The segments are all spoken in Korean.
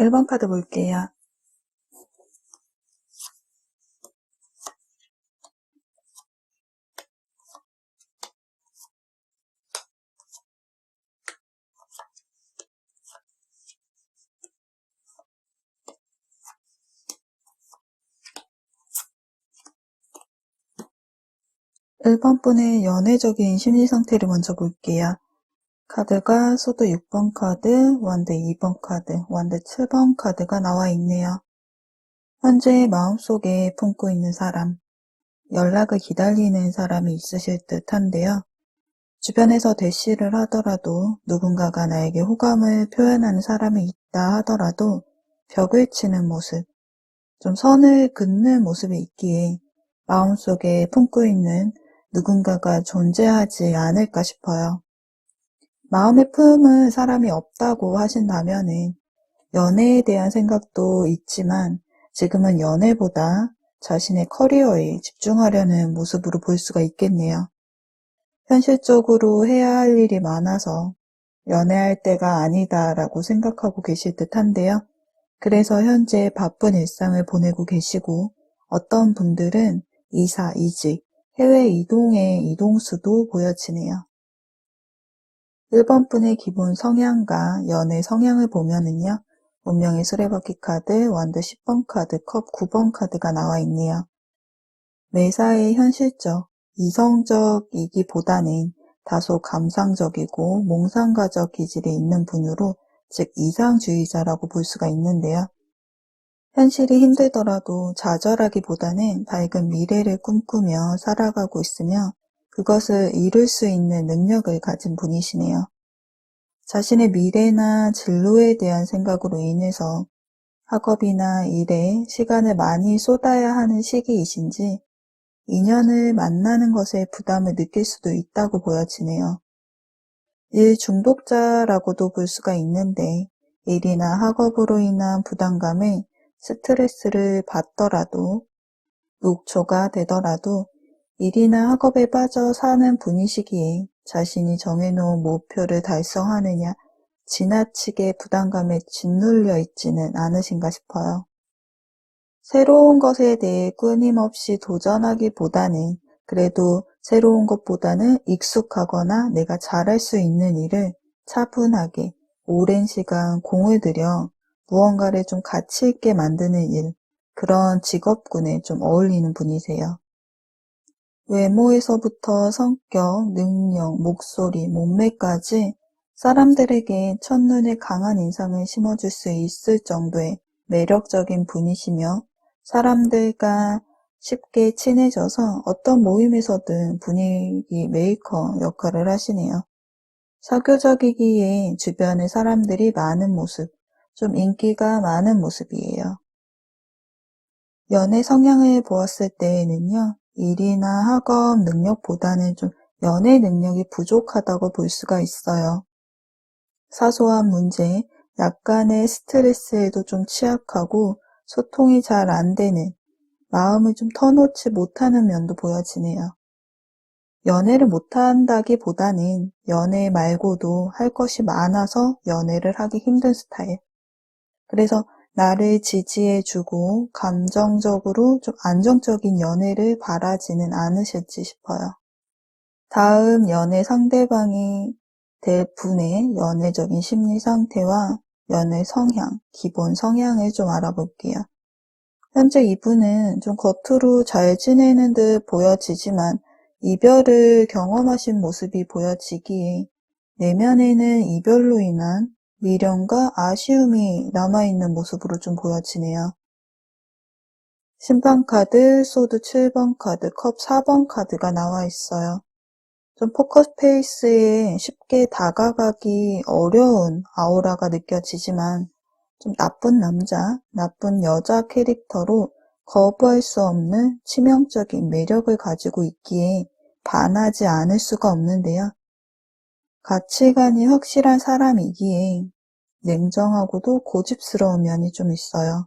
1번 카드 볼게요. 1번 분의 연애적인 심리 상태를 먼저 볼게요. 카드가 소드 6번 카드, 원드 2번 카드, 원드 7번 카드가 나와 있네요. 현재 마음속에 품고 있는 사람, 연락을 기다리는 사람이 있으실 듯한데요. 주변에서 대시를 하더라도 누군가가 나에게 호감을 표현하는 사람이 있다 하더라도 벽을 치는 모습, 좀 선을 긋는 모습이 있기에 마음속에 품고 있는 누군가가 존재하지 않을까 싶어요. 마음에 품은 사람이 없다고 하신다면은 연애에 대한 생각도 있지만 지금은 연애보다 자신의 커리어에 집중하려는 모습으로 볼 수가 있겠네요. 현실적으로 해야 할 일이 많아서 연애할 때가 아니다라고 생각하고 계실 듯한데요. 그래서 현재 바쁜 일상을 보내고 계시고 어떤 분들은 이사, 이직, 해외 이동의 이동수도 보여지네요. 1번 분의 기본 성향과 연애 성향을 보면은요. 운명의 수레바퀴 카드, 원드 10번 카드, 컵 9번 카드가 나와 있네요. 매사에 현실적, 이성적이기보다는 다소 감상적이고 몽상가적 기질이 있는 분으로 즉 이상주의자라고 볼 수가 있는데요. 현실이 힘들더라도 좌절하기보다는 밝은 미래를 꿈꾸며 살아가고 있으며 그것을 이룰 수 있는 능력을 가진 분이시네요. 자신의 미래나 진로에 대한 생각으로 인해서 학업이나 일에 시간을 많이 쏟아야 하는 시기이신지 인연을 만나는 것에 부담을 느낄 수도 있다고 보여지네요. 일 중독자라고도 볼 수가 있는데 일이나 학업으로 인한 부담감에 스트레스를 받더라도 녹초가 되더라도 일이나 학업에 빠져 사는 분이시기에 자신이 정해놓은 목표를 달성하느냐 지나치게 부담감에 짓눌려 있지는 않으신가 싶어요. 새로운 것에 대해 끊임없이 도전하기보다는 그래도 새로운 것보다는 익숙하거나 내가 잘할 수 있는 일을 차분하게 오랜 시간 공을 들여 무언가를 좀 가치 있게 만드는 일, 그런 직업군에 좀 어울리는 분이세요. 외모에서부터 성격, 능력, 목소리, 몸매까지 사람들에게 첫눈에 강한 인상을 심어줄 수 있을 정도의 매력적인 분이시며 사람들과 쉽게 친해져서 어떤 모임에서든 분위기 메이커 역할을 하시네요. 사교적이기에 주변에 사람들이 많은 모습, 좀 인기가 많은 모습이에요. 연애 성향을 보았을 때에는요, 일이나 학업 능력보다는 좀 연애 능력이 부족하다고 볼 수가 있어요. 사소한 문제, 약간의 스트레스에도 좀 취약하고 소통이 잘 안 되는, 마음을 좀 터놓지 못하는 면도 보여지네요. 연애를 못한다기보다는 연애 말고도 할 것이 많아서 연애를 하기 힘든 스타일. 그래서 나를 지지해주고 감정적으로 좀 안정적인 연애를 바라지는 않으실지 싶어요. 다음 연애 상대방이 될 분의 연애적인 심리 상태와 연애 성향, 기본 성향을 좀 알아볼게요. 현재 이분은 좀 겉으로 잘 지내는 듯 보여지지만 이별을 경험하신 모습이 보여지기에 내면에는 이별로 인한 미련과 아쉬움이 남아있는 모습으로 좀 보여지네요. 심판카드, 소드 7번 카드, 컵 4번 카드가 나와 있어요. 좀 포커페이스에 쉽게 다가가기 어려운 아우라가 느껴지지만 좀 나쁜 남자, 나쁜 여자 캐릭터로 거부할 수 없는 치명적인 매력을 가지고 있기에 반하지 않을 수가 없는데요. 가치관이 확실한 사람이기에 냉정하고도 고집스러운 면이 좀 있어요.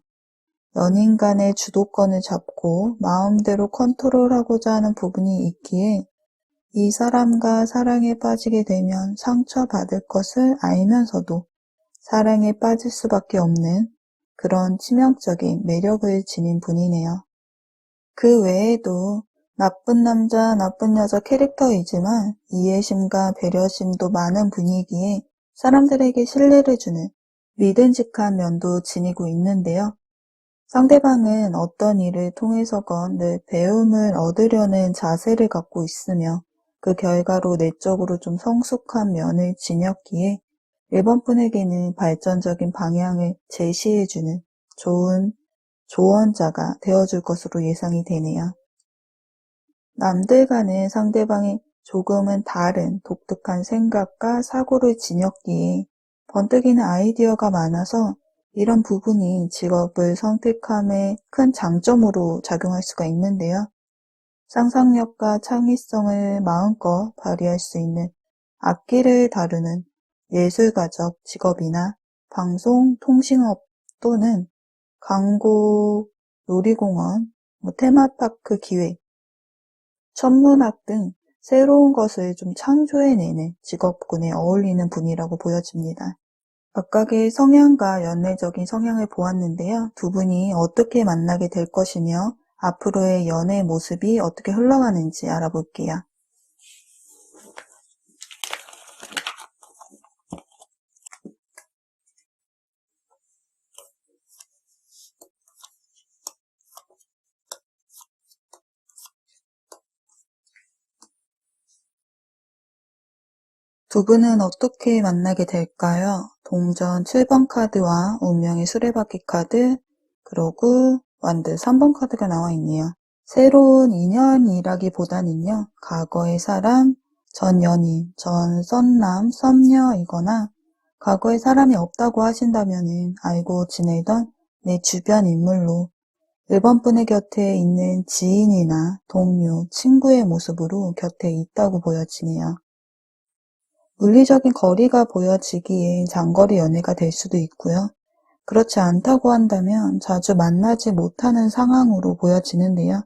연인 간의 주도권을 잡고 마음대로 컨트롤하고자 하는 부분이 있기에 이 사람과 사랑에 빠지게 되면 상처받을 것을 알면서도 사랑에 빠질 수밖에 없는 그런 치명적인 매력을 지닌 분이네요. 그 외에도 나쁜 남자, 나쁜 여자 캐릭터이지만 이해심과 배려심도 많은 분이기에 사람들에게 신뢰를 주는 믿음직한 면도 지니고 있는데요. 상대방은 어떤 일을 통해서건 늘 배움을 얻으려는 자세를 갖고 있으며 그 결과로 내적으로 좀 성숙한 면을 지녔기에 1번 분에게는 발전적인 방향을 제시해주는 좋은 조언자가 되어줄 것으로 예상이 되네요. 남들과는 상대방이 조금은 다른 독특한 생각과 사고를 지녔기에 번뜩이는 아이디어가 많아서 이런 부분이 직업을 선택함에 큰 장점으로 작용할 수가 있는데요. 상상력과 창의성을 마음껏 발휘할 수 있는 악기를 다루는 예술가적 직업이나 방송, 통신업 또는 광고, 놀이공원, 테마파크 기획, 천문학 등 새로운 것을 좀 창조해내는 직업군에 어울리는 분이라고 보여집니다. 각각의 성향과 연애적인 성향을 보았는데요. 두 분이 어떻게 만나게 될 것이며 앞으로의 연애 모습이 어떻게 흘러가는지 알아볼게요. 두 분은 어떻게 만나게 될까요? 동전 7번 카드와 운명의 수레바퀴 카드, 그리고 완드 3번 카드가 나와 있네요. 새로운 인연이라기보다는요, 과거의 사람, 전 연인, 전 썸남, 썸녀이거나 과거에 사람이 없다고 하신다면 알고 지내던 내 주변 인물로 1번 분의 곁에 있는 지인이나 동료, 친구의 모습으로 곁에 있다고 보여지네요. 물리적인 거리가 보여지기에 장거리 연애가 될 수도 있고요. 그렇지 않다고 한다면 자주 만나지 못하는 상황으로 보여지는데요.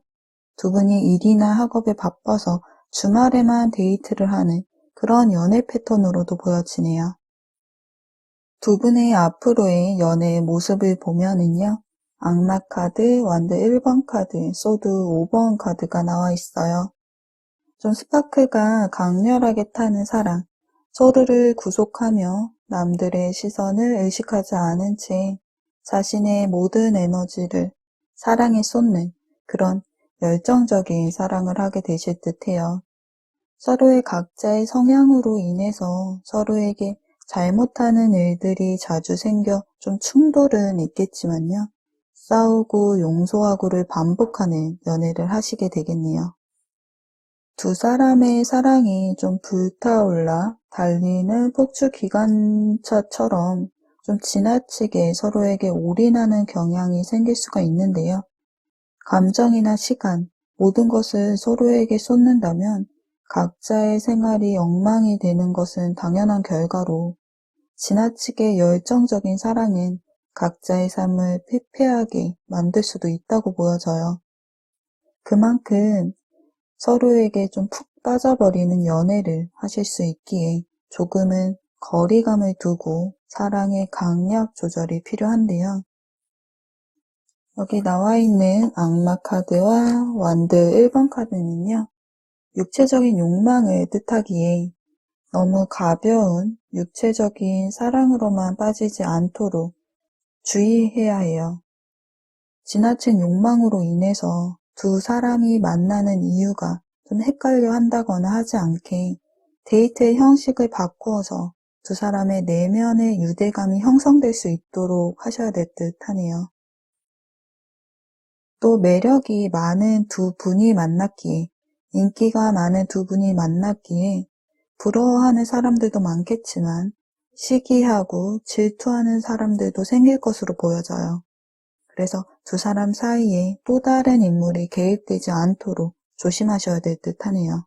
두 분이 일이나 학업에 바빠서 주말에만 데이트를 하는 그런 연애 패턴으로도 보여지네요. 두 분의 앞으로의 연애의 모습을 보면은요. 악마 카드, 완드 1번 카드, 소드 5번 카드가 나와 있어요. 좀 스파크가 강렬하게 타는 사랑, 서로를 구속하며 남들의 시선을 의식하지 않은 채 자신의 모든 에너지를 사랑에 쏟는 그런 열정적인 사랑을 하게 되실 듯해요. 서로의 각자의 성향으로 인해서 서로에게 잘못하는 일들이 자주 생겨 좀 충돌은 있겠지만요. 싸우고 용서하고를 반복하는 연애를 하시게 되겠네요. 두 사람의 사랑이 좀 불타올라 달리는 폭주 기관차처럼 좀 지나치게 서로에게 올인하는 경향이 생길 수가 있는데요. 감정이나 시간, 모든 것을 서로에게 쏟는다면 각자의 생활이 엉망이 되는 것은 당연한 결과로 지나치게 열정적인 사랑은 각자의 삶을 피폐하게 만들 수도 있다고 보여져요. 그만큼 서로에게 좀 푹 빠져버리는 연애를 하실 수 있기에 조금은 거리감을 두고 사랑의 강약 조절이 필요한데요. 여기 나와 있는 악마 카드와 완드 1번 카드는요. 육체적인 욕망을 뜻하기에 너무 가벼운 육체적인 사랑으로만 빠지지 않도록 주의해야 해요. 지나친 욕망으로 인해서 두 사람이 만나는 이유가 좀 헷갈려 한다거나 하지 않게 데이트의 형식을 바꾸어서 두 사람의 내면의 유대감이 형성될 수 있도록 하셔야 될 듯 하네요. 또 매력이 많은 두 분이 만났기에, 인기가 많은 두 분이 만났기에 부러워하는 사람들도 많겠지만 시기하고 질투하는 사람들도 생길 것으로 보여져요. 그래서 두 사람 사이에 또 다른 인물이 개입되지 않도록 조심하셔야 될 듯 하네요.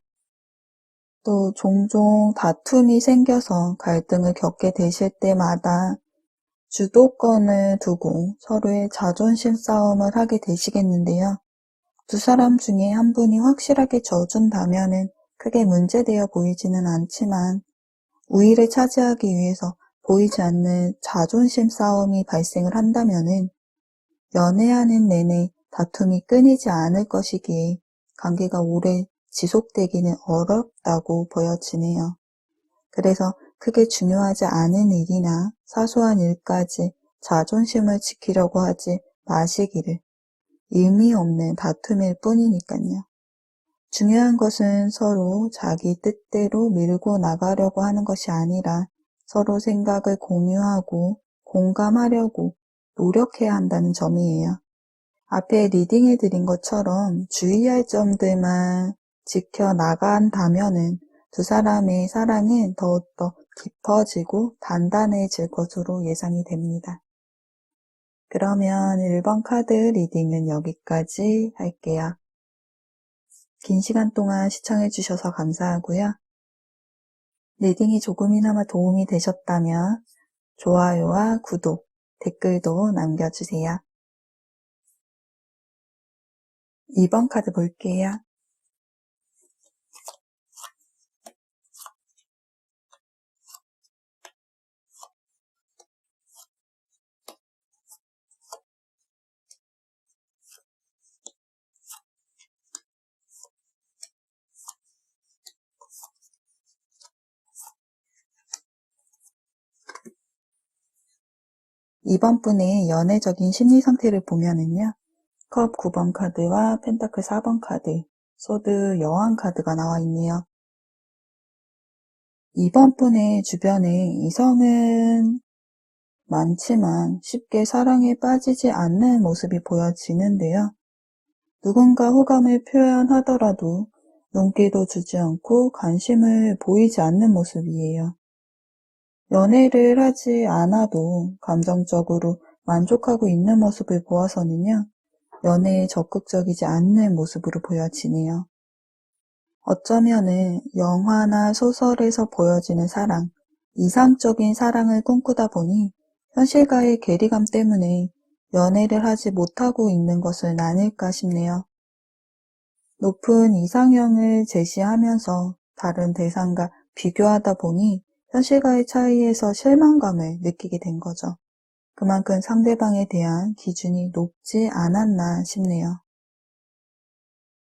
또 종종 다툼이 생겨서 갈등을 겪게 되실 때마다 주도권을 두고 서로의 자존심 싸움을 하게 되시겠는데요. 두 사람 중에 한 분이 확실하게 져준다면은 크게 문제되어 보이지는 않지만 우위를 차지하기 위해서 보이지 않는 자존심 싸움이 발생을 한다면은 연애하는 내내 다툼이 끊이지 않을 것이기에 관계가 오래 지속되기는 어렵다고 보여지네요. 그래서 크게 중요하지 않은 일이나 사소한 일까지 자존심을 지키려고 하지 마시기를. 의미 없는 다툼일 뿐이니까요. 중요한 것은 서로 자기 뜻대로 밀고 나가려고 하는 것이 아니라 서로 생각을 공유하고 공감하려고 노력해야 한다는 점이에요. 앞에 리딩해 드린 것처럼 주의할 점들만 지켜나간다면은 두 사람의 사랑은 더욱더 깊어지고 단단해질 것으로 예상이 됩니다. 그러면 1번 카드 리딩은 여기까지 할게요. 긴 시간 동안 시청해 주셔서 감사하고요. 리딩이 조금이나마 도움이 되셨다면 좋아요와 구독, 댓글도 남겨주세요. 2번 카드 볼게요. 이번 분의 연애적인 심리 상태를 보면은요. 컵 9번 카드와 펜타클 4번 카드, 소드 여왕 카드가 나와 있네요. 이번 분의 주변에 이성은 많지만 쉽게 사랑에 빠지지 않는 모습이 보여지는데요. 누군가 호감을 표현하더라도 눈길도 주지 않고 관심을 보이지 않는 모습이에요. 연애를 하지 않아도 감정적으로 만족하고 있는 모습을 보아서는요. 연애에 적극적이지 않는 모습으로 보여지네요. 어쩌면은 영화나 소설에서 보여지는 사랑, 이상적인 사랑을 꿈꾸다 보니 현실과의 괴리감 때문에 연애를 하지 못하고 있는 것은 아닐까 싶네요. 높은 이상형을 제시하면서 다른 대상과 비교하다 보니 현실과의 차이에서 실망감을 느끼게 된 거죠. 그만큼 상대방에 대한 기준이 높지 않았나 싶네요.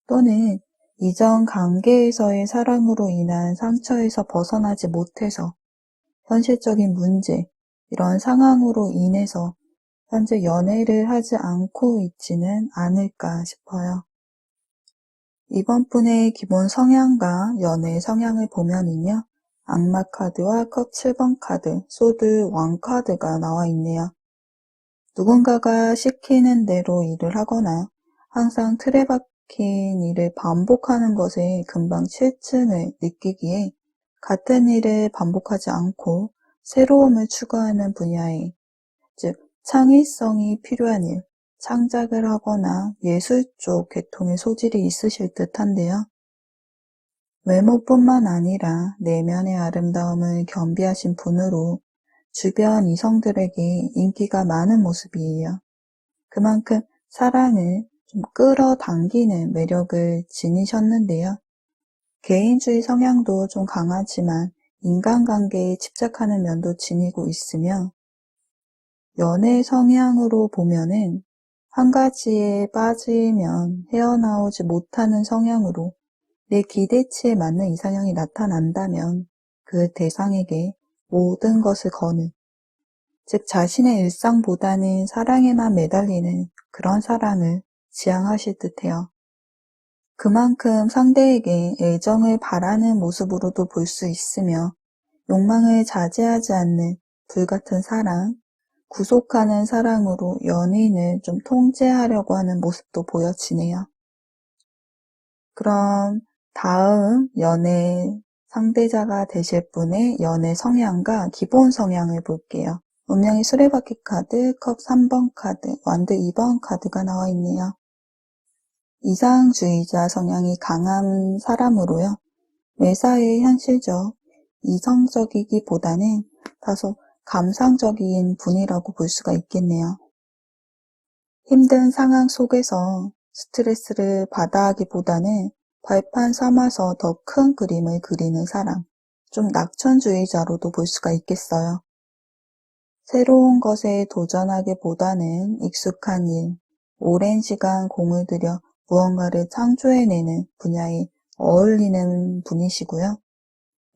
또는 이전 관계에서의 사랑으로 인한 상처에서 벗어나지 못해서 현실적인 문제, 이런 상황으로 인해서 현재 연애를 하지 않고 있지는 않을까 싶어요. 이번 분의 기본 성향과 연애 성향을 보면은요. 악마 카드와 컵 7번 카드, 소드 왕 카드가 나와 있네요. 누군가가 시키는 대로 일을 하거나 항상 틀에 박힌 일을 반복하는 것에 금방 실증을 느끼기에 같은 일을 반복하지 않고 새로움을 추구하는 분야에, 즉 창의성이 필요한 일, 창작을 하거나 예술 쪽 계통의 소질이 있으실 듯한데요. 외모뿐만 아니라 내면의 아름다움을 겸비하신 분으로 주변 이성들에게 인기가 많은 모습이에요. 그만큼 사랑을 좀 끌어당기는 매력을 지니셨는데요. 개인주의 성향도 좀 강하지만 인간관계에 집착하는 면도 지니고 있으며 연애 성향으로 보면은 한 가지에 빠지면 헤어나오지 못하는 성향으로 내 기대치에 맞는 이상형이 나타난다면 그 대상에게 모든 것을 거는, 즉 자신의 일상보다는 사랑에만 매달리는 그런 사랑을 지향하실 듯해요. 그만큼 상대에게 애정을 바라는 모습으로도 볼 수 있으며 욕망을 자제하지 않는 불같은 사랑, 구속하는 사랑으로 연인을 좀 통제하려고 하는 모습도 보여지네요. 그럼 다음 연애 상대자가 되실 분의 연애 성향과 기본 성향을 볼게요. 운명의 수레바퀴 카드, 컵 3번 카드, 완드 2번 카드가 나와 있네요. 이상주의자 성향이 강한 사람으로요. 매사에 현실적, 이성적이기보다는 다소 감상적인 분이라고 볼 수가 있겠네요. 힘든 상황 속에서 스트레스를 받아 하기보다는 발판 삼아서 더 큰 그림을 그리는 사람, 좀 낙천주의자로도 볼 수가 있겠어요. 새로운 것에 도전하기보다는 익숙한 일, 오랜 시간 공을 들여 무언가를 창조해내는 분야에 어울리는 분이시고요.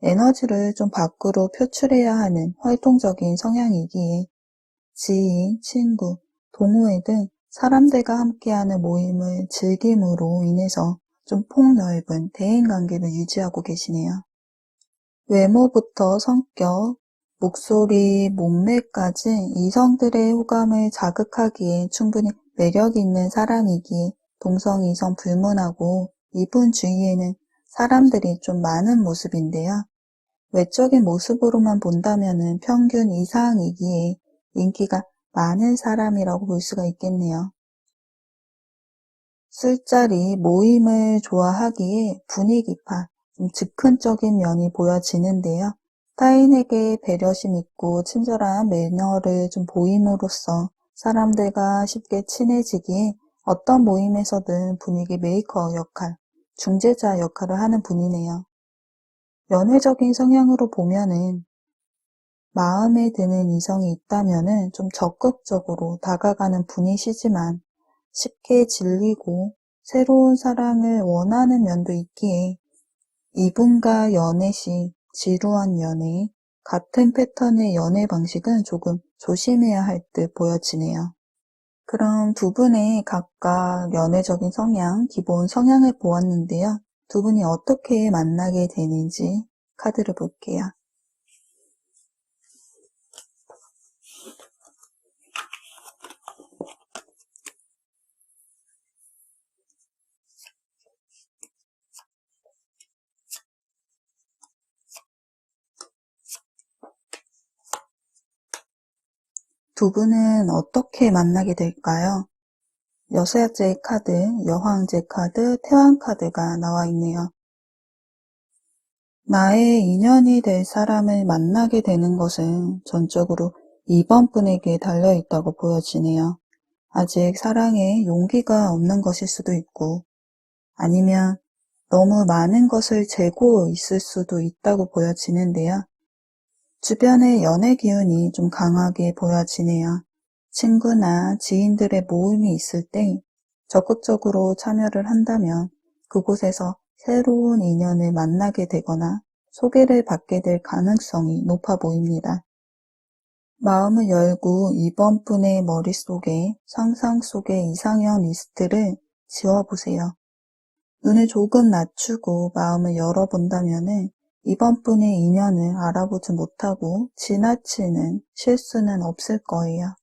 에너지를 좀 밖으로 표출해야 하는 활동적인 성향이기에 지인, 친구, 동호회 등 사람들과 함께하는 모임을 즐김으로 인해서 좀 폭넓은 대인관계를 유지하고 계시네요. 외모부터 성격, 목소리, 몸매까지 이성들의 호감을 자극하기에 충분히 매력 있는 사람이기에 동성, 이성 불문하고 이분 주위에는 사람들이 좀 많은 모습인데요. 외적인 모습으로만 본다면 평균 이상이기에 인기가 많은 사람이라고 볼 수가 있겠네요. 술자리, 모임을 좋아하기에 분위기파, 좀 즉흥적인 면이 보여지는데요. 타인에게 배려심 있고 친절한 매너를 좀 보임으로써 사람들과 쉽게 친해지기에 어떤 모임에서든 분위기 메이커 역할, 중재자 역할을 하는 분이네요. 연애적인 성향으로 보면은 마음에 드는 이성이 있다면은 좀 적극적으로 다가가는 분이시지만 쉽게 질리고 새로운 사랑을 원하는 면도 있기에 이분과 연애 시 지루한 연애, 같은 패턴의 연애 방식은 조금 조심해야 할 듯 보여지네요. 그럼 두 분의 각각 연애적인 성향, 기본 성향을 보았는데요. 두 분이 어떻게 만나게 되는지 카드를 볼게요. 두 분은 어떻게 만나게 될까요? 여사제 카드, 여황제 카드, 태왕 카드가 나와 있네요. 나의 인연이 될 사람을 만나게 되는 것은 전적으로 이번 분에게 달려있다고 보여지네요. 아직 사랑에 용기가 없는 것일 수도 있고 아니면 너무 많은 것을 재고 있을 수도 있다고 보여지는데요. 주변의 연애 기운이 좀 강하게 보여지네요. 친구나 지인들의 모임이 있을 때 적극적으로 참여를 한다면 그곳에서 새로운 인연을 만나게 되거나 소개를 받게 될 가능성이 높아 보입니다. 마음을 열고 이번 분의 머릿속에 상상 속의 이상형 리스트를 지워보세요. 눈을 조금 낮추고 마음을 열어본다면 이번 분의 인연을 알아보지 못하고 지나치는 실수는 없을 거예요.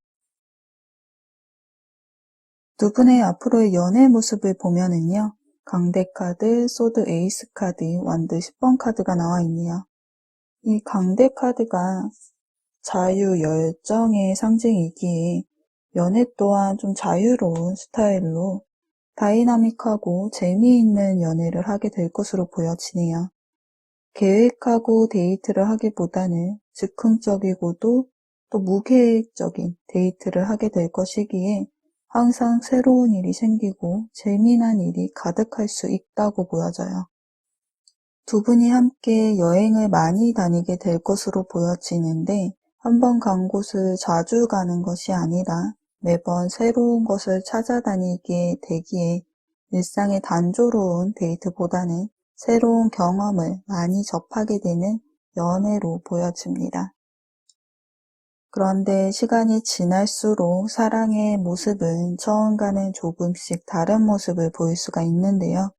두 분의 앞으로의 연애 모습을 보면은요. 강대 카드, 소드 에이스 카드, 완드 10번 카드가 나와 있네요. 이 강대 카드가 자유, 열정의 상징이기에 연애 또한 좀 자유로운 스타일로 다이나믹하고 재미있는 연애를 하게 될 것으로 보여지네요. 계획하고 데이트를 하기보다는 즉흥적이고도 또 무계획적인 데이트를 하게 될 것이기에 항상 새로운 일이 생기고 재미난 일이 가득할 수 있다고 보여져요. 두 분이 함께 여행을 많이 다니게 될 것으로 보여지는데 한 번 간 곳을 자주 가는 것이 아니라 매번 새로운 것을 찾아다니게 되기에 일상의 단조로운 데이트보다는 새로운 경험을 많이 접하게 되는 연애로 보여집니다. 그런데 시간이 지날수록 사랑의 모습은 처음과는 조금씩 다른 모습을 보일 수가 있는데요.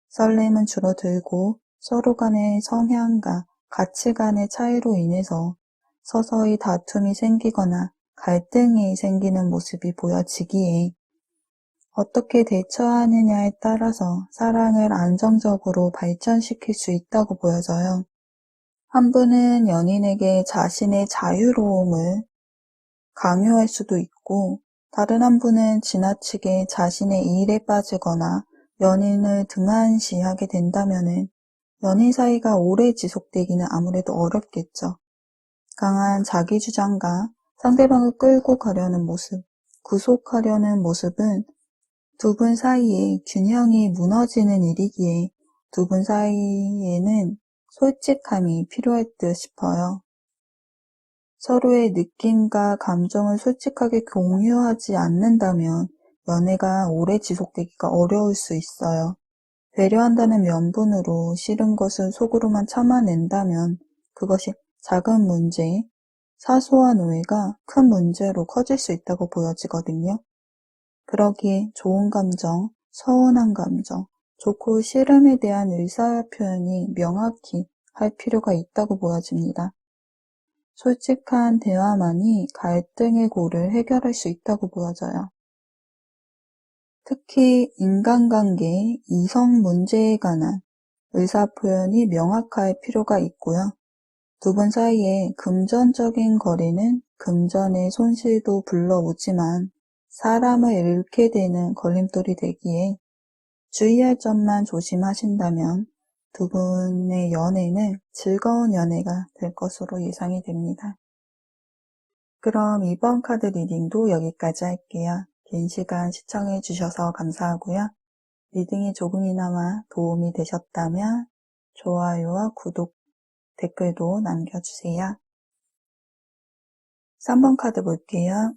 설렘은 줄어들고 서로 간의 성향과 가치관의 차이로 인해서 서서히 다툼이 생기거나 갈등이 생기는 모습이 보여지기에 어떻게 대처하느냐에 따라서 사랑을 안정적으로 발전시킬 수 있다고 보여져요. 한 분은 연인에게 자신의 자유로움을 강요할 수도 있고 다른 한 분은 지나치게 자신의 일에 빠지거나 연인을 등한시하게 된다면 연인 사이가 오래 지속되기는 아무래도 어렵겠죠. 강한 자기주장과 상대방을 끌고 가려는 모습, 구속하려는 모습은 두 분 사이에 균형이 무너지는 일이기에 두 분 사이에는 솔직함이 필요할 듯 싶어요. 서로의 느낌과 감정을 솔직하게 공유하지 않는다면 연애가 오래 지속되기가 어려울 수 있어요. 배려한다는 명분으로 싫은 것을 속으로만 참아낸다면 그것이 작은 문제, 사소한 오해가 큰 문제로 커질 수 있다고 보여지거든요. 그러기에 좋은 감정, 서운한 감정, 좋고 싫음에 대한 의사표현이 명확히 할 필요가 있다고 보여집니다. 솔직한 대화만이 갈등의 고를 해결할 수 있다고 보여져요. 특히 인간관계, 이성 문제에 관한 의사표현이 명확할 필요가 있고요. 두 분 사이에 금전적인 거래는 금전의 손실도 불러오지만 사람을 잃게 되는 걸림돌이 되기에 주의할 점만 조심하신다면 두 분의 연애는 즐거운 연애가 될 것으로 예상이 됩니다. 그럼 이번 카드 리딩도 여기까지 할게요. 긴 시간 시청해 주셔서 감사하고요. 리딩이 조금이나마 도움이 되셨다면 좋아요와 구독, 댓글도 남겨주세요. 3번 카드 볼게요.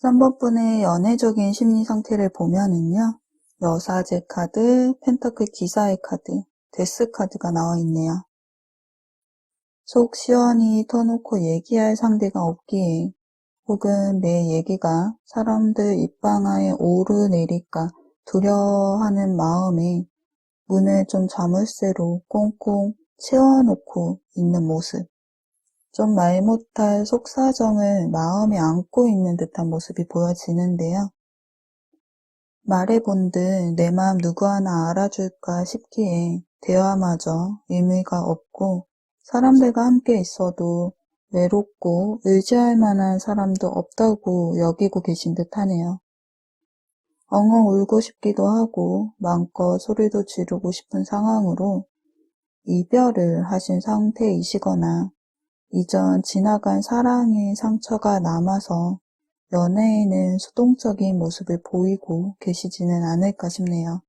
3번 분의 연애적인 심리 상태를 보면은요. 여사제 카드, 펜터클 기사의 카드, 데스 카드가 나와 있네요. 속 시원히 터놓고 얘기할 상대가 없기에 혹은 내 얘기가 사람들 입방아에 오르내릴까 두려워하는 마음에 문을 좀 자물쇠로 꽁꽁 채워놓고 있는 모습. 좀 말 못할 속사정을 마음에 안고 있는 듯한 모습이 보여지는데요. 말해본들 내 마음 누구 하나 알아줄까 싶기에 대화마저 의미가 없고 사람들과 함께 있어도 외롭고 의지할 만한 사람도 없다고 여기고 계신 듯하네요. 엉엉 울고 싶기도 하고 마음껏 소리도 지르고 싶은 상황으로 이별을 하신 상태이시거나 이전 지나간 사랑의 상처가 남아서 연애에는 수동적인 모습을 보이고 계시지는 않을까 싶네요.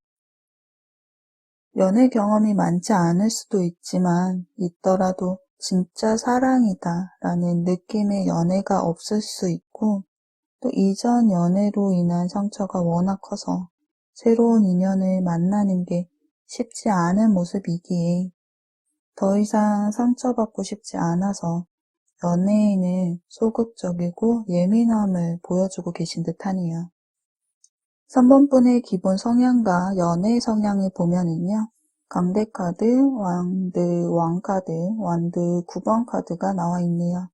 연애 경험이 많지 않을 수도 있지만 있더라도 진짜 사랑이다 라는 느낌의 연애가 없을 수 있고 또 이전 연애로 인한 상처가 워낙 커서 새로운 인연을 만나는 게 쉽지 않은 모습이기에 더 이상 상처받고 싶지 않아서 연애에는 소극적이고 예민함을 보여주고 계신 듯하네요. 3번 분의 기본 성향과 연애 성향을 보면은요. 강대카드, 왕드, 왕카드, 완드 9번 카드가 나와 있네요.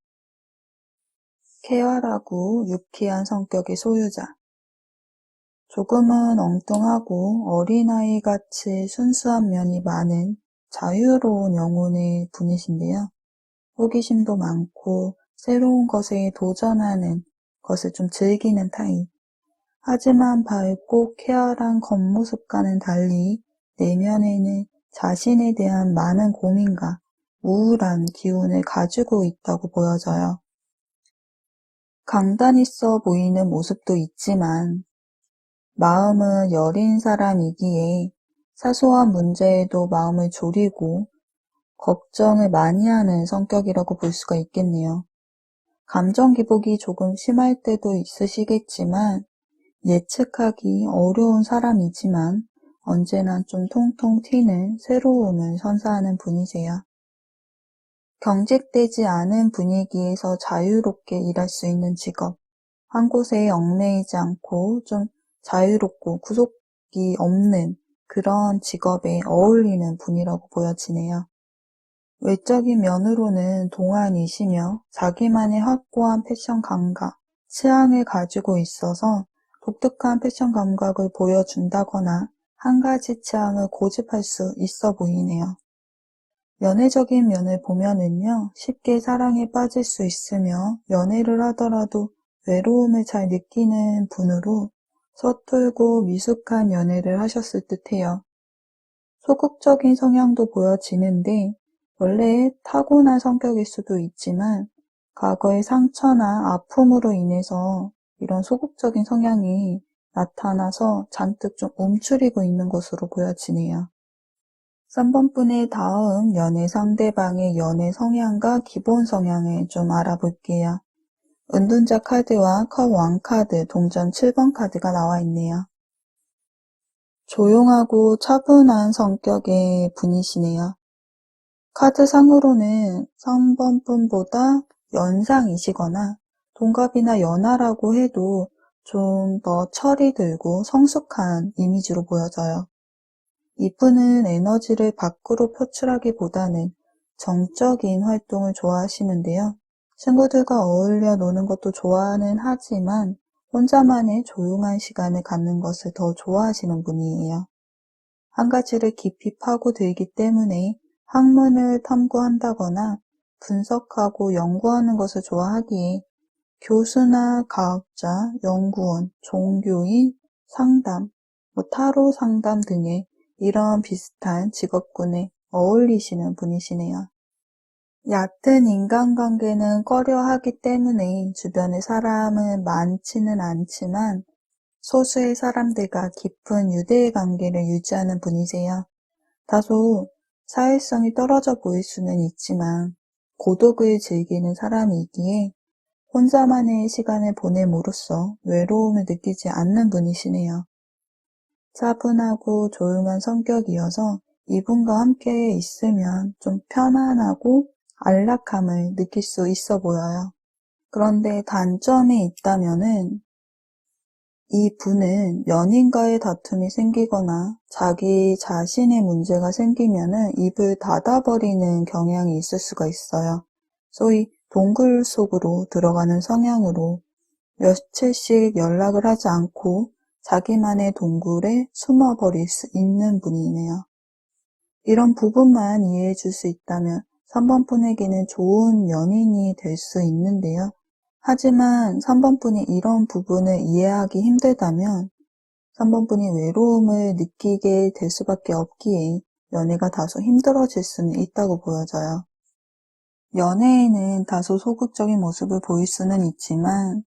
쾌활하고 유쾌한 성격의 소유자. 조금은 엉뚱하고 어린아이같이 순수한 면이 많은 자유로운 영혼의 분이신데요. 호기심도 많고 새로운 것에 도전하는 것을 좀 즐기는 타입. 하지만 밝고 쾌활한 겉모습과는 달리 내면에는 자신에 대한 많은 고민과 우울한 기운을 가지고 있다고 보여져요. 강단 있어 보이는 모습도 있지만 마음은 여린 사람이기에 사소한 문제에도 마음을 졸이고 걱정을 많이 하는 성격이라고 볼 수가 있겠네요. 감정 기복이 조금 심할 때도 있으시겠지만 예측하기 어려운 사람이지만 언제나 좀 통통 튀는 새로움을 선사하는 분이세요. 경직되지 않은 분위기에서 자유롭게 일할 수 있는 직업, 한 곳에 얽매이지 않고 좀 자유롭고 구속이 없는 그런 직업에 어울리는 분이라고 보여지네요. 외적인 면으로는 동안이시며 자기만의 확고한 패션 감각, 취향을 가지고 있어서 독특한 패션 감각을 보여준다거나 한 가지 취향을 고집할 수 있어 보이네요. 연애적인 면을 보면은요, 쉽게 사랑에 빠질 수 있으며 연애를 하더라도 외로움을 잘 느끼는 분으로 서툴고 미숙한 연애를 하셨을 듯해요. 소극적인 성향도 보여지는데 원래 타고난 성격일 수도 있지만 과거의 상처나 아픔으로 인해서 이런 소극적인 성향이 나타나서 잔뜩 좀 움츠리고 있는 것으로 보여지네요. 3번 분의 다음 연애 상대방의 연애 성향과 기본 성향을 좀 알아볼게요. 은둔자 카드와 컵 왕카드, 동전 7번 카드가 나와 있네요. 조용하고 차분한 성격의 분이시네요. 카드상으로는 3번 분보다 연상이시거나 동갑이나 연하라고 해도 좀 더 철이 들고 성숙한 이미지로 보여져요. 이분은 에너지를 밖으로 표출하기보다는 정적인 활동을 좋아하시는데요. 친구들과 어울려 노는 것도 좋아는 하지만 혼자만의 조용한 시간을 갖는 것을 더 좋아하시는 분이에요. 한 가지를 깊이 파고들기 때문에 학문을 탐구한다거나 분석하고 연구하는 것을 좋아하기에 교수나 과학자, 연구원, 종교인, 상담, 타로 상담 등의 이런 비슷한 직업군에 어울리시는 분이시네요. 얕은 인간관계는 꺼려하기 때문에 주변에 사람은 많지는 않지만 소수의 사람들과 깊은 유대의 관계를 유지하는 분이세요. 다소 사회성이 떨어져 보일 수는 있지만 고독을 즐기는 사람이기에 혼자만의 시간을 보냄으로써 외로움을 느끼지 않는 분이시네요. 차분하고 조용한 성격이어서 이분과 함께 있으면 좀 편안하고 안락함을 느낄 수 있어 보여요. 그런데 단점이 있다면은 이 분은 연인과의 다툼이 생기거나 자기 자신의 문제가 생기면은 입을 닫아버리는 경향이 있을 수가 있어요. 소위 동굴 속으로 들어가는 성향으로 며칠씩 연락을 하지 않고 자기만의 동굴에 숨어버릴 수 있는 분이네요. 이런 부분만 이해해 줄 수 있다면 3번 분에게는 좋은 연인이 될 수 있는데요. 하지만 3번 분이 이런 부분을 이해하기 힘들다면 3번 분이 외로움을 느끼게 될 수밖에 없기에 연애가 다소 힘들어질 수는 있다고 보여져요. 연애에는 다소 소극적인 모습을 보일 수는 있지만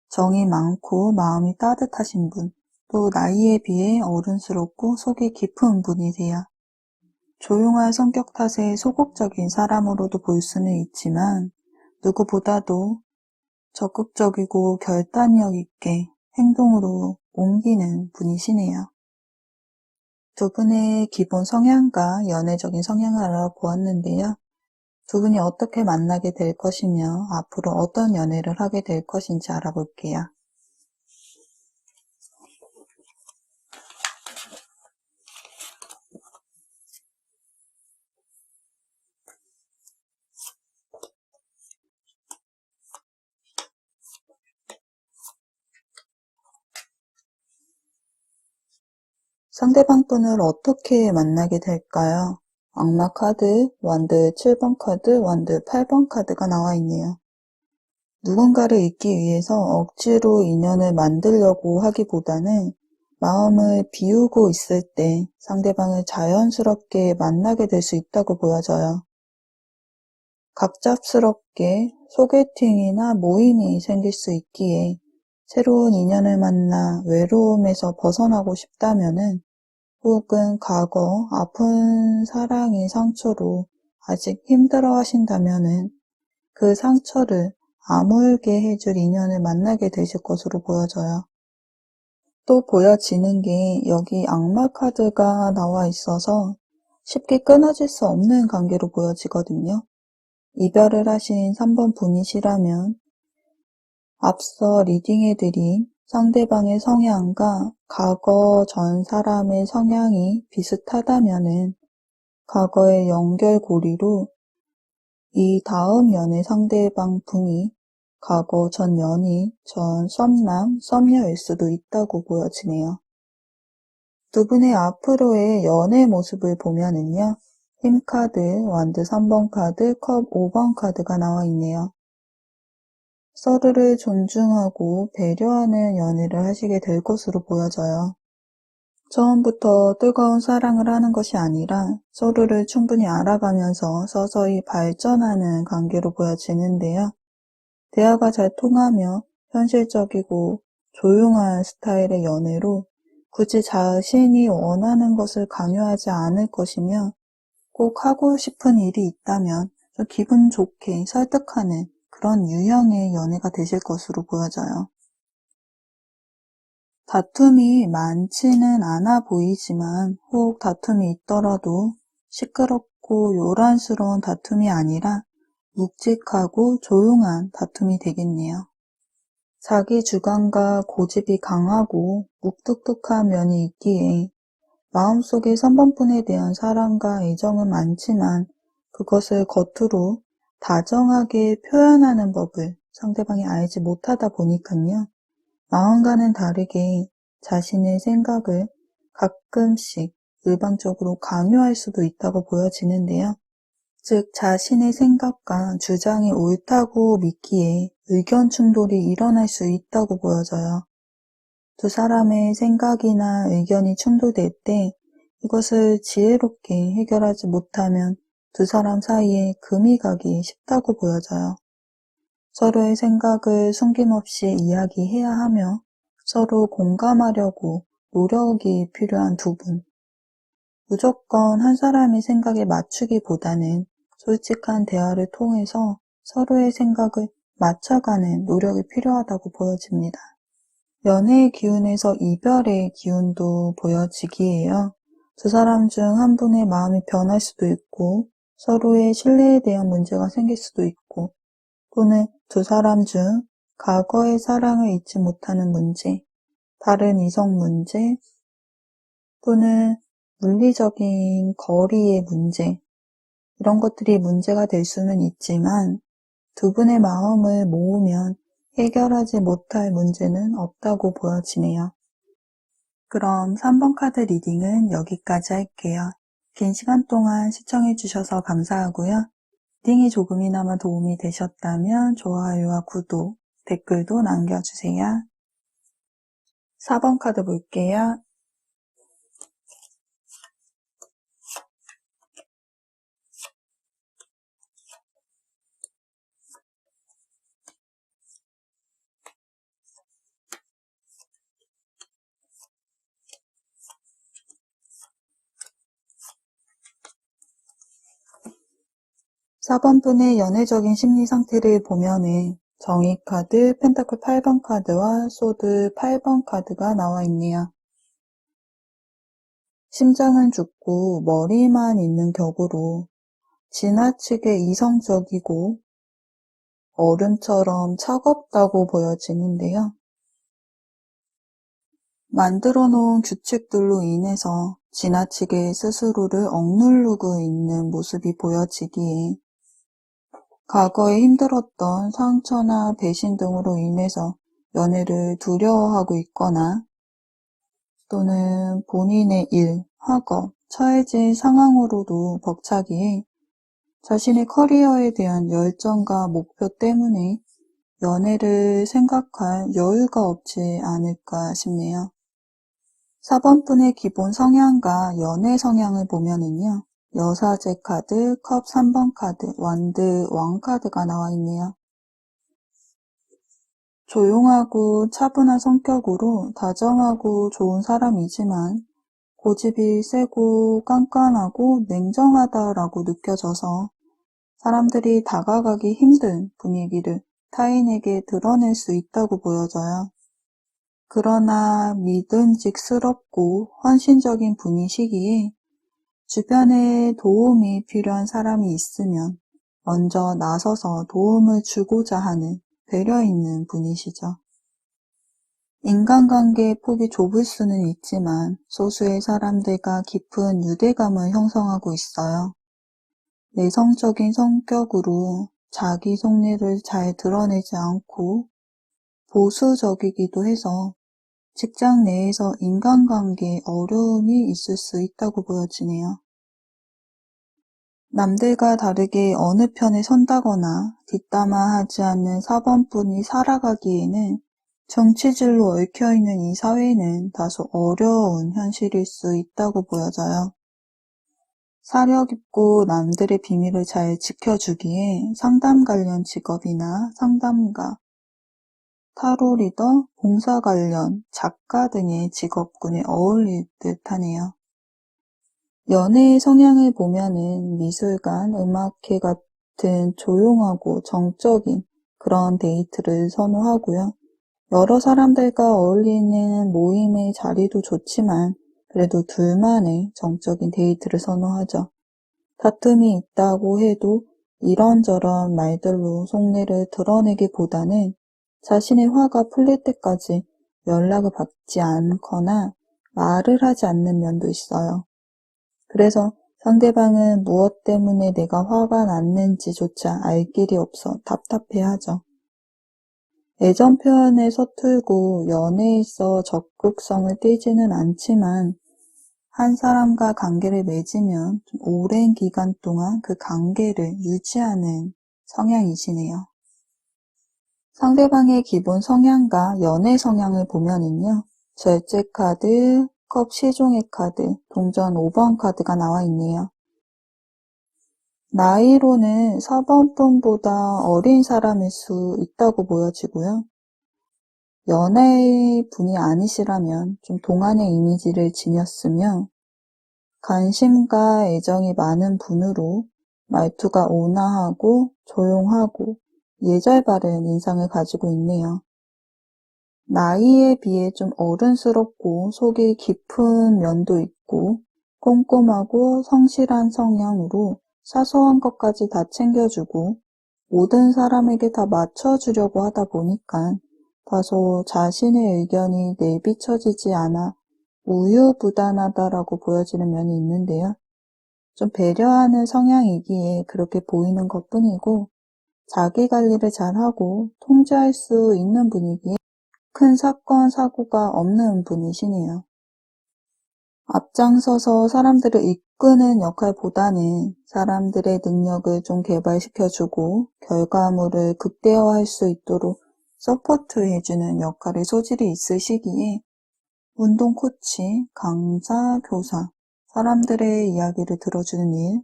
정이 많고 마음이 따뜻하신 분, 또 나이에 비해 어른스럽고 속이 깊은 분이세요. 조용한 성격 탓에 소극적인 사람으로도 볼 수는 있지만 누구보다도 적극적이고 결단력 있게 행동으로 옮기는 분이시네요. 두 분의 기본 성향과 연애적인 성향을 알아보았는데요. 두 분이 어떻게 만나게 될 것이며 앞으로 어떤 연애를 하게 될 것인지 알아볼게요. 상대방 분을 어떻게 만나게 될까요? 악마 카드, 완드 7번 카드, 완드 8번 카드가 나와 있네요. 누군가를 잊기 위해서 억지로 인연을 만들려고 하기보다는 마음을 비우고 있을 때 상대방을 자연스럽게 만나게 될 수 있다고 보여져요. 갑작스럽게 소개팅이나 모임이 생길 수 있기에 새로운 인연을 만나 외로움에서 벗어나고 싶다면은 혹은 과거 아픈 사랑의 상처로 아직 힘들어 하신다면은 그 상처를 아물게 해줄 인연을 만나게 되실 것으로 보여져요. 또 보여지는 게 여기 악마 카드가 나와 있어서 쉽게 끊어질 수 없는 관계로 보여지거든요. 이별을 하신 3번 분이시라면 앞서 리딩해드린 상대방의 성향과 과거 전 사람의 성향이 비슷하다면은 과거의 연결고리로 이 다음 연애 상대방 분이 과거 전 연인, 전 썸남, 썸녀일 수도 있다고 보여지네요. 두 분의 앞으로의 연애 모습을 보면은요. 힘카드, 완드 3번 카드, 컵 5번 카드가 나와 있네요. 서로를 존중하고 배려하는 연애를 하시게 될 것으로 보여져요. 처음부터 뜨거운 사랑을 하는 것이 아니라 서로를 충분히 알아가면서 서서히 발전하는 관계로 보여지는데요. 대화가 잘 통하며 현실적이고 조용한 스타일의 연애로 굳이 자신이 원하는 것을 강요하지 않을 것이며 꼭 하고 싶은 일이 있다면 좀 기분 좋게 설득하는 그런 유형의 연애가 되실 것으로 보여져요. 다툼이 많지는 않아 보이지만 혹 다툼이 있더라도 시끄럽고 요란스러운 다툼이 아니라 묵직하고 조용한 다툼이 되겠네요. 자기 주관과 고집이 강하고 묵뚝뚝한 면이 있기에 마음속에 3번분에 대한 사랑과 애정은 많지만 그것을 겉으로 다정하게 표현하는 법을 상대방이 알지 못하다 보니까요. 마음과는 다르게 자신의 생각을 가끔씩 일방적으로 강요할 수도 있다고 보여지는데요. 즉 자신의 생각과 주장이 옳다고 믿기에 의견 충돌이 일어날 수 있다고 보여져요. 두 사람의 생각이나 의견이 충돌될 때 이것을 지혜롭게 해결하지 못하면 두 사람 사이에 금이 가기 쉽다고 보여져요. 서로의 생각을 숨김없이 이야기해야 하며 서로 공감하려고 노력이 필요한 두 분. 무조건 한 사람의 생각에 맞추기보다는 솔직한 대화를 통해서 서로의 생각을 맞춰가는 노력이 필요하다고 보여집니다. 연애의 기운에서 이별의 기운도 보여지기에요. 두 사람 중 한 분의 마음이 변할 수도 있고 서로의 신뢰에 대한 문제가 생길 수도 있고 또는 두 사람 중 과거의 사랑을 잊지 못하는 문제, 다른 이성 문제, 또는 물리적인 거리의 문제, 이런 것들이 문제가 될 수는 있지만 두 분의 마음을 모으면 해결하지 못할 문제는 없다고 보여지네요. 그럼 3번 카드 리딩은 여기까지 할게요. 긴 시간 동안 시청해주셔서 감사하고요. 리딩이 조금이나마 도움이 되셨다면 좋아요와 구독, 댓글도 남겨주세요. 4번 카드 볼게요. 4번 분의 연애적인 심리 상태를 보면은 정의 카드, 펜타클 8번 카드와 소드 8번 카드가 나와 있네요. 심장은 죽고 머리만 있는 격으로 지나치게 이성적이고 얼음처럼 차갑다고 보여지는데요. 만들어 놓은 규칙들로 인해서 지나치게 스스로를 억누르고 있는 모습이 보여지기에 과거에 힘들었던 상처나 배신 등으로 인해서 연애를 두려워하고 있거나 또는 본인의 일, 학업, 처해진 상황으로도 벅차기에 자신의 커리어에 대한 열정과 목표 때문에 연애를 생각할 여유가 없지 않을까 싶네요. 4번 분의 기본 성향과 연애 성향을 보면은요. 여사제 카드, 컵 3번 카드, 완드 왕 카드가 나와 있네요. 조용하고 차분한 성격으로 다정하고 좋은 사람이지만 고집이 세고 깐깐하고 냉정하다라고 느껴져서 사람들이 다가가기 힘든 분위기를 타인에게 드러낼 수 있다고 보여져요. 그러나 믿음직스럽고 헌신적인 분이시기에 주변에 도움이 필요한 사람이 있으면 먼저 나서서 도움을 주고자 하는 배려 있는 분이시죠. 인간관계의 폭이 좁을 수는 있지만 소수의 사람들과 깊은 유대감을 형성하고 있어요. 내성적인 성격으로 자기 속내를 잘 드러내지 않고 보수적이기도 해서 직장 내에서 인간관계에 어려움이 있을 수 있다고 보여지네요. 남들과 다르게 어느 편에 선다거나 뒷담화하지 않는 4번분이 살아가기에는 정치질로 얽혀있는 이 사회는 다소 어려운 현실일 수 있다고 보여져요. 사려 깊고 남들의 비밀을 잘 지켜주기에 상담 관련 직업이나 상담가, 타로 리더, 봉사 관련, 작가 등의 직업군에 어울릴 듯하네요. 연애의 성향을 보면은 미술관, 음악회 같은 조용하고 정적인 그런 데이트를 선호하고요. 여러 사람들과 어울리는 모임의 자리도 좋지만 그래도 둘만의 정적인 데이트를 선호하죠. 다툼이 있다고 해도 이런저런 말들로 속내를 드러내기보다는 자신의 화가 풀릴 때까지 연락을 받지 않거나 말을 하지 않는 면도 있어요. 그래서 상대방은 무엇 때문에 내가 화가 났는지조차 알 길이 없어 답답해하죠. 애정 표현에 서툴고 연애에 있어 적극성을 띠지는 않지만 한 사람과 관계를 맺으면 좀 오랜 기간 동안 그 관계를 유지하는 성향이시네요. 상대방의 기본 성향과 연애 성향을 보면은요. 절제 카드, 컵 시종의 카드, 동전 5번 카드가 나와 있네요. 나이로는 4번분보다 어린 사람일 수 있다고 보여지고요. 연애 분이 아니시라면 좀 동안의 이미지를 지녔으며 관심과 애정이 많은 분으로 말투가 온화하고 조용하고 예절 바른 인상을 가지고 있네요. 나이에 비해 좀 어른스럽고 속이 깊은 면도 있고 꼼꼼하고 성실한 성향으로 사소한 것까지 다 챙겨주고 모든 사람에게 다 맞춰주려고 하다 보니까 다소 자신의 의견이 내비쳐지지 않아 우유부단하다라고 보여지는 면이 있는데요. 좀 배려하는 성향이기에 그렇게 보이는 것뿐이고 자기 관리를 잘하고 통제할 수 있는 분이기에 큰 사건, 사고가 없는 분이시네요. 앞장서서 사람들을 이끄는 역할보다는 사람들의 능력을 좀 개발시켜주고 결과물을 극대화할 수 있도록 서포트해주는 역할의 소질이 있으시기에 운동 코치, 강사, 교사, 사람들의 이야기를 들어주는 일,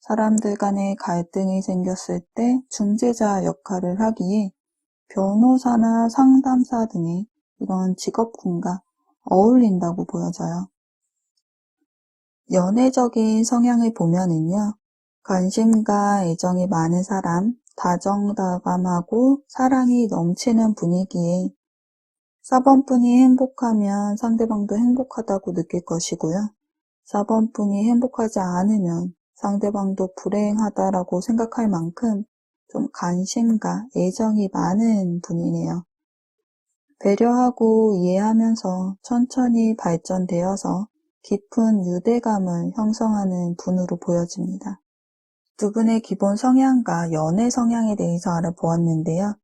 사람들 간의 갈등이 생겼을 때 중재자 역할을 하기에 변호사나 상담사 등의 이런 직업군과 어울린다고 보여져요. 연애적인 성향을 보면은요, 관심과 애정이 많은 사람, 다정다감하고 사랑이 넘치는 분위기에 4번분이 행복하면 상대방도 행복하다고 느낄 것이고요. 4번분이 행복하지 않으면 상대방도 불행하다라고 생각할 만큼 좀 관심과 애정이 많은 분이네요. 배려하고 이해하면서 천천히 발전되어서 깊은 유대감을 형성하는 분으로 보여집니다. 두 분의 기본 성향과 연애 성향에 대해서 알아보았는데요.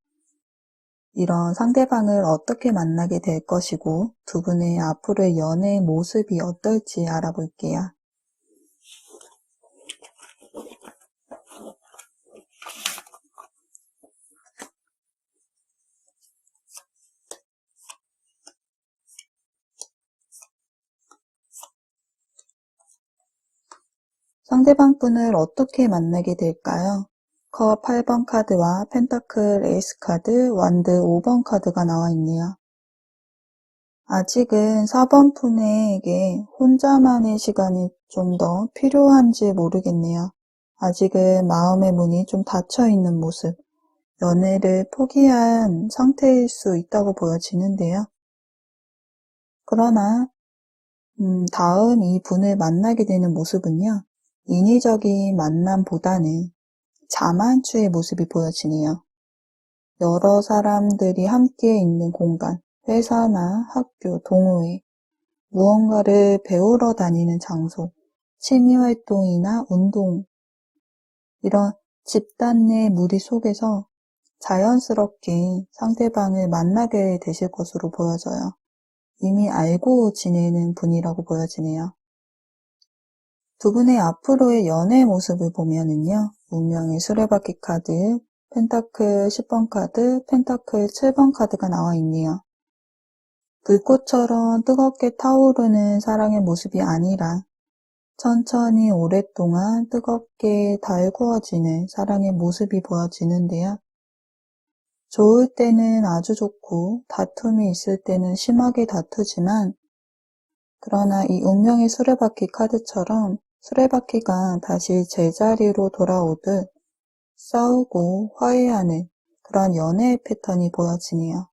이런 상대방을 어떻게 만나게 될 것이고 두 분의 앞으로의 연애의 모습이 어떨지 알아볼게요. 상대방 분을 어떻게 만나게 될까요? 컵 8번 카드와 펜타클 에이스 카드, 완드 5번 카드가 나와 있네요. 아직은 4번 분에게 혼자만의 시간이 좀 더 필요한지 모르겠네요. 아직은 마음의 문이 좀 닫혀있는 모습, 연애를 포기한 상태일 수 있다고 보여지는데요. 그러나 다음 이 분을 만나게 되는 모습은요. 인위적인 만남보다는 자만추의 모습이 보여지네요. 여러 사람들이 함께 있는 공간, 회사나 학교, 동호회, 무언가를 배우러 다니는 장소, 취미활동이나 운동, 이런 집단 내 무리 속에서 자연스럽게 상대방을 만나게 되실 것으로 보여져요. 이미 알고 지내는 분이라고 보여지네요. 두 분의 앞으로의 연애 모습을 보면은요, 운명의 수레바퀴 카드, 펜타클 10번 카드, 펜타클 7번 카드가 나와 있네요. 불꽃처럼 뜨겁게 타오르는 사랑의 모습이 아니라 천천히 오랫동안 뜨겁게 달구어지는 사랑의 모습이 보여지는데요. 좋을 때는 아주 좋고 다툼이 있을 때는 심하게 다투지만, 그러나 이 운명의 수레바퀴 카드처럼 수레바퀴가 다시 제자리로 돌아오듯 싸우고 화해하는 그런 연애의 패턴이 보여지네요.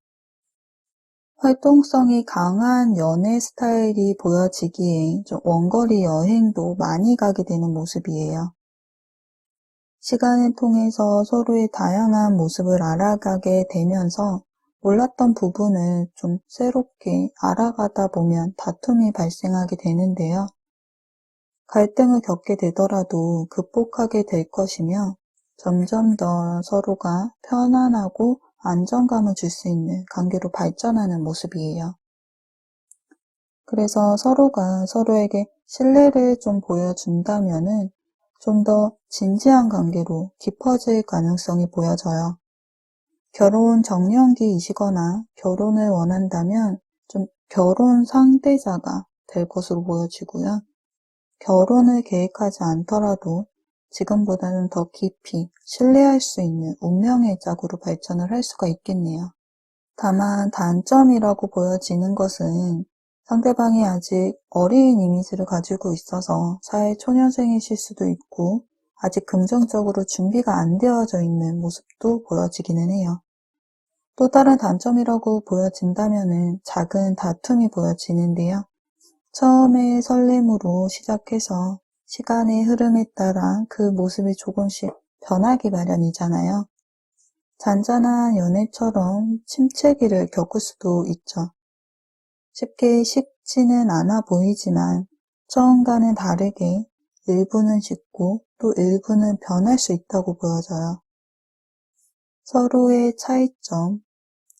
활동성이 강한 연애 스타일이 보여지기에 좀 원거리 여행도 많이 가게 되는 모습이에요. 시간을 통해서 서로의 다양한 모습을 알아가게 되면서 몰랐던 부분을 좀 새롭게 알아가다 보면 다툼이 발생하게 되는데요. 갈등을 겪게 되더라도 극복하게 될 것이며 점점 더 서로가 편안하고 안정감을 줄 수 있는 관계로 발전하는 모습이에요. 그래서 서로가 서로에게 신뢰를 좀 보여준다면은 좀 더 진지한 관계로 깊어질 가능성이 보여져요. 결혼 정년기이시거나 결혼을 원한다면 좀 결혼 상대자가 될 것으로 보여지고요. 결혼을 계획하지 않더라도 지금보다는 더 깊이 신뢰할 수 있는 운명의 짝으로 발전을 할 수가 있겠네요. 다만 단점이라고 보여지는 것은 상대방이 아직 어린 이미지를 가지고 있어서 사회초년생이실 수도 있고 아직 긍정적으로 준비가 안 되어져 있는 모습도 보여지기는 해요. 또 다른 단점이라고 보여진다면은 작은 다툼이 보여지는데요. 처음에 설렘으로 시작해서 시간의 흐름에 따라 그 모습이 조금씩 변하기 마련이잖아요. 잔잔한 연애처럼 침체기를 겪을 수도 있죠. 쉽게 식지는 않아 보이지만 처음과는 다르게 일부는 식고 또 일부는 변할 수 있다고 보여져요. 서로의 차이점,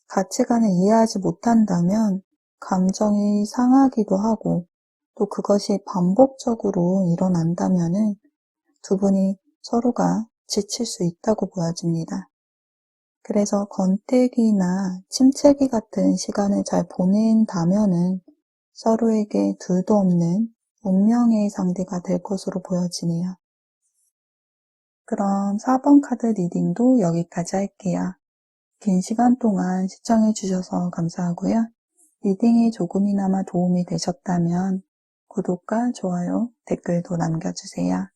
가치관을 이해하지 못한다면 감정이 상하기도 하고 또 그것이 반복적으로 일어난다면은 두 분이 서로가 지칠 수 있다고 보여집니다. 그래서 권태기나 침체기 같은 시간을 잘 보낸다면은 서로에게 둘도 없는 운명의 상대가 될 것으로 보여지네요. 그럼 4번 카드 리딩도 여기까지 할게요. 긴 시간 동안 시청해주셔서 감사하고요. 리딩이 조금이나마 도움이 되셨다면 구독과 좋아요, 댓글도 남겨주세요.